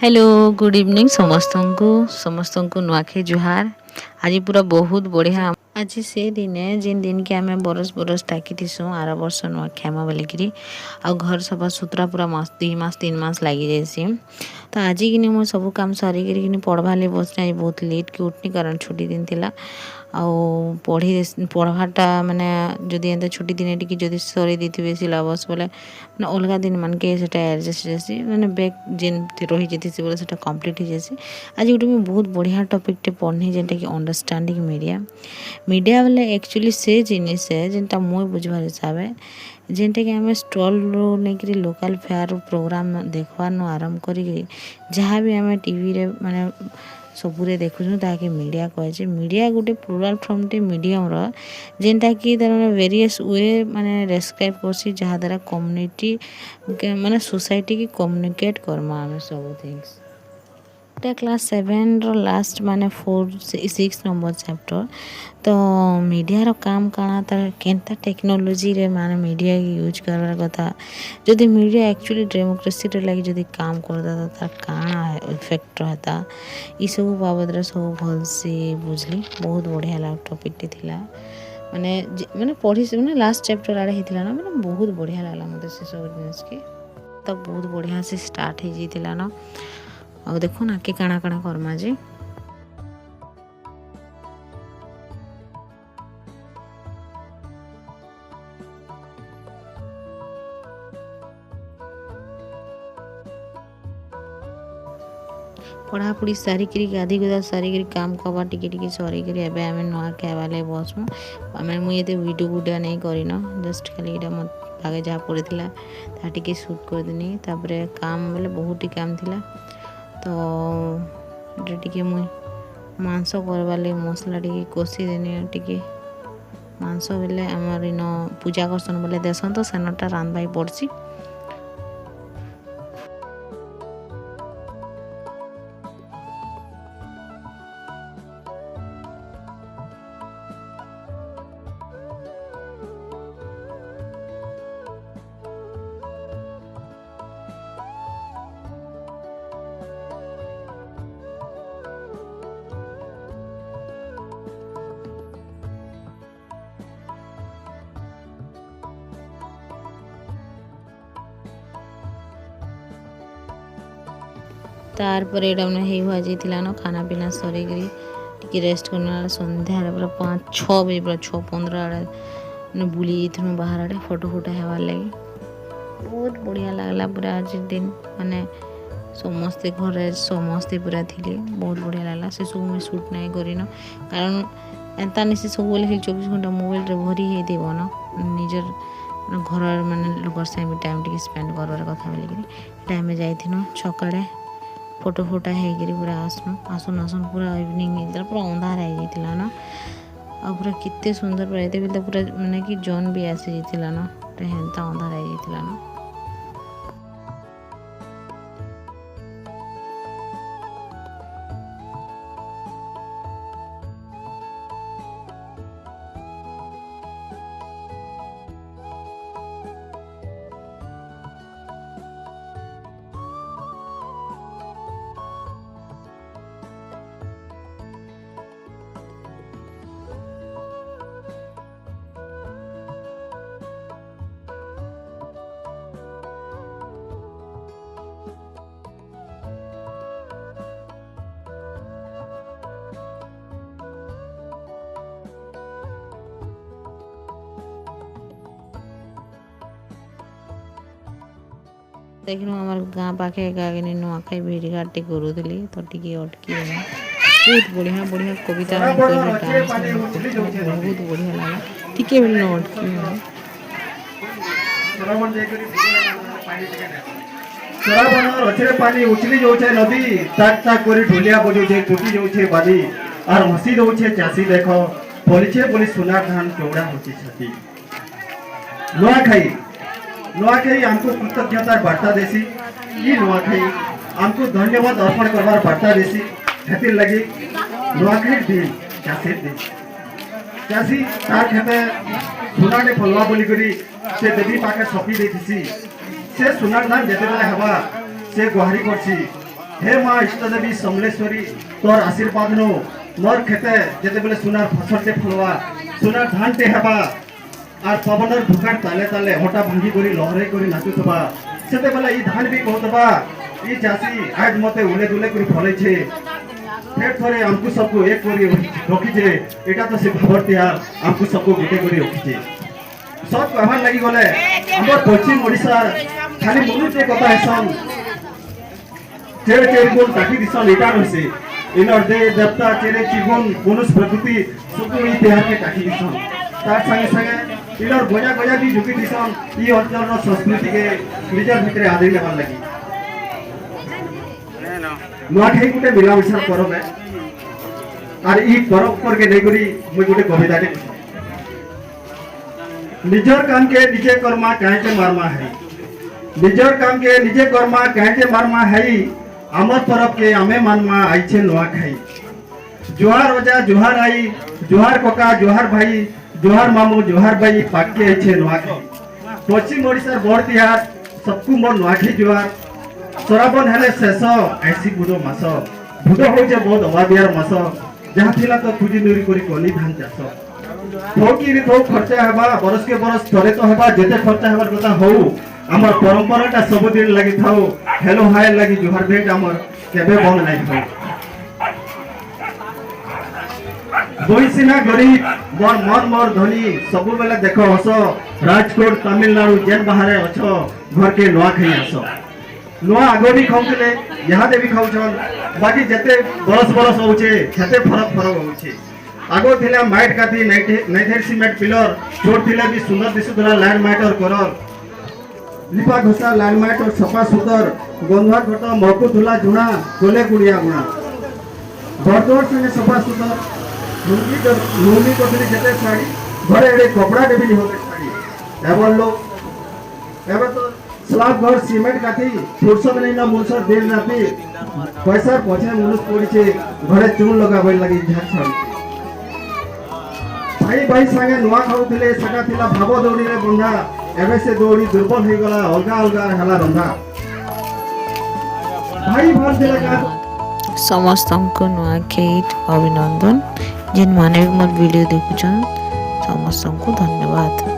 Hello good evening समस्त को नुआखे जुहार। आज पूरा बहुत बढ़िया आज से दिने जिन दिन के आम बरस बरस टाकीसु आर वर्ष नुआखेम बोलिकी आ घर सफा सुतरा पूरा मास 2 मास 3 मास लगी जाइसी। तो आज कि मुझे सब कम सरिकी पढ़वा बस बहुत लेट के उठनी कारण छुट्टी दिन थिला पढ़ाटा माने जदि एंता छुट्टी दिन टी सरी देते सिलेबस बोले मैंने अलग दिन मान के एडजस्ट जैसी मैंने बैक जेन रही जाती बोले से कम्प्लीट हो जासी। आज गोटे मुझे बहुत बढ़िया टॉपिक पढ़नी जेनटा कि अंडरस्टैंडिंग मीडिया मीडिया बोले एक्चुअली से जिनिस है जेनटा मुई बुझवार हिसाब है जेनटा कि आम स्टल नहीं लोकल फेयर प्रोग्राम देखवार आरंभ करी जहाँ भी आम टीवी रे माने सबुरे देखुँ ताकि मीडिया कहे मीडिया गोटे प्लुराल फॉर्म टे मीडियम जेनटा कि वेरियस वे माने डिस्क्राइब करसी जहाँ द्वारा कम्युनिटी माने सोसाइटी की कम्युनिकेट करमा आम सब थिंग्स क्लास 7 लास्ट माने 4-6 नंबर चैप्टर। तो मीडिया रो काम काना तार केनता टेक्नोलॉजी रे माने मीडिया यूज करवार कथा जदि मीडिया एक्चुअली डेमोक्रेसी रे लगी जदि काम करता तो तार काना इफेक्ट रहता ई सब बाबद रे सब भल से बुझली। बहुत बढ़िया लाग टॉपिक टी थिला माने माने पढ़ी माने लास्ट चैप्टर आड़े हिथिला ना माने बहुत बढ़िया लागला मते से सब जिनिस के तो बहुत बढ़िया से स्टार्ट हो जाइतिला ना आ देखो ना के काଣା काଣା करमा जे पढ़ापढ़ी सारिकी गाधी गुदा सारिकी काम कबा टिके सरिकी एबे आमे नुआ खाइबाले बसमु आमे मुई एते वीडियो गुडा नहीं करिनो जस्ट खाली एटा मत आगे जहाँ पड़ीला ता टिके शूट कर देनी तापरे काम बोले बहुत ही काम थिला। तो टिके मुई मांस करवाले मसला टिके कषि देनी टिके मांस बेले आमर इन पूजा करसन बोले देसन तो सेनटा रांधवाई पड़सी। तार पर एटा हमने हे हुआ जाइतिला न खाना पीना सरिकी टिके रेस्ट करना संध्या पूरा 5-6 बजे पूरा 6:15 आड़े बुली जाइथिनु बाहर आड़े फोटो फोटा हेवार लगी बहुत बढ़िया लागला। पूरा आज दिन माने समस्ते घरे समस्ते पूरा थिले बहुत बढ़िया लागला। से सब मुझे शूट नहीं करिन कारण एंता नहीं से सब बोले 24 घंटा मोबाइल रे भरी हे देबो न निजर घर माने लोकर से टाइम टिके स्पेंड करवार कथा बोलिकी टाइम जाइथिनु छकाड़े फोटो फोटा होगी पूरा आसन आसन पूरा इवनिंग पूरा अंधार हो जाता ना आ पूरा कितने सुंदर पूरा पूरा माने कि जन भी आसी जाता ना हेन्ता अंधार हो जाता ना। देखिनु हमार गाँ पाखे गागे नुआखाई भेड़ी घाटी करूली तो टिके अटकी रहा बहुत बढ़िया बढ़िया कविता बहुत बढ़िया लगा टिके बेले न अटकी रचरे पानी उछली जाऊे नदी ताक ताक कर ढोलिया बजाऊे टूटी जाऊे बाली और हसी दौचे चाषी देख फलिछे बोली सुना धान चौड़ा होची छाती। नुआखाई हमको कृतज्ञतार वार्ता देसी ये नुआखाई हमको धन्यवाद अर्पण करवार वार्ता देसी हेतिर लगी नुआखाई दिन चाषी तार खेते सुनाटे फलवा बोली करी से देवी पाखे सपी देसी से सुनार धान जेते बेले हवा से गुहारी करसी हे माँ इष्टदेवी समलेश्वरी तोर आशीर्वाद नो मोर खेते जेते बेले सुनार फसल ते फलवा सुनार धान ते हेबा आर पवनर भुकार ताले ताले हटा भांगी करी लहरे करी नाचुतबा सेते बेले ई धान भी कहतबा ई चासी आज मते उले दुले करी फले छे फेर थरे हमकु सबको एक करी रखी छे एटा तो से भाबर त्यार हमकु सबको गुटे करी रखी छे सब कहवार लागि गले हमर पश्चिम ओडिसा खाली मनुष्य कथा हेसन चेरे चेरे गुण ताकी दिसन एटा होसे इनर दे देवता चेरे चिगुन मनुष्य प्रकृति सबको ई त्यार के ताकी दिसन तार संगे संगे इनर गोजा गोजा भी जुकी दिसन ई अंचल संस्कृति के निजर भितरे आदि लेबार लागि नुआखाई गुटे मिलामिशा परब है और ई परब पर के नै करी मुई गुटे कविता के निजर काम के निजे कर्मा काहे के मारमा है निजर काम के निजे कर्मा काहे के मारमा है आमर परब के आमे मानमा आइछे नुआखाई जोहार वजा जोहार आई जोहार कका जोहार भाई जोहार मामू जोहार भाई पाके आइछे नुआखाई पश्चिम ओडिसा बड़ तिहार सबकु मोर नुआखाई जोहार श्रावण हेले शेष ऐसी बुधो मास बुधो होचे बहुत अवादियार मास जहाँ थिला तो खुजी नुरी करी कली धान चाष थोकी रे थोक खर्चा हेबा बरस के बरस थरे तो हेबा जेते खर्चा हेबार कथा हो हमर परंपराटा सब दिन लागि थाओ हेलो हाय लागि जोहार भेट हमर केबे बंद नै थाओ बोइसिना गरीब मोर मन मोर धनी सब बेले देखो हस राजकोट तमिलनाडु जेन बाहरे अछो घर के नुआ खाई आसो नुआ आगो भी खाऊले यहाँ भी खाऊन बाकी जिते बरस बरस होचे सेते फरक फरक होचे आगो थिला माइट काथी नैथेर सीमेंट पिलर छोट थिला भी सुंदर दिसुतला लैंड माइट और करल लिपा घोसा लैंड माइट और सफा सुंदर गंधा घट मकु धुला जुना कोले गुड़िया गुणा बर्तोर संगे सफा सुंदर लुंगी कोथरी जेते साड़ी घरे एडे कपड़ा देबी होगे साड़ी एबर लोग एबर तो स्लाब घर सीमेंट काथी फुर्सत नहीं ना मुनसर दिन राती पैसा पछे मुनुस पड़ीछे घरे चून लगाबै लागि झाड़ छाड़ी भाई भाई संगे नुआ खाउथिले सका थिला भाव दौड़ी रे बंधा एबे से दौड़ी दुर्बल हो गला अलगा अलगा हला रंधा भाई भार दिला का ସମସ୍ତଙ୍କୁ ନୂଆଖାଇ ଅଭିନନ୍ଦନ ଯେନ୍ ମାନେ ବି ମୋର ଭିଡ଼ିଓ ଦେଖୁଛନ୍ ସମସ୍ତଙ୍କୁ ଧନ୍ୟବାଦ।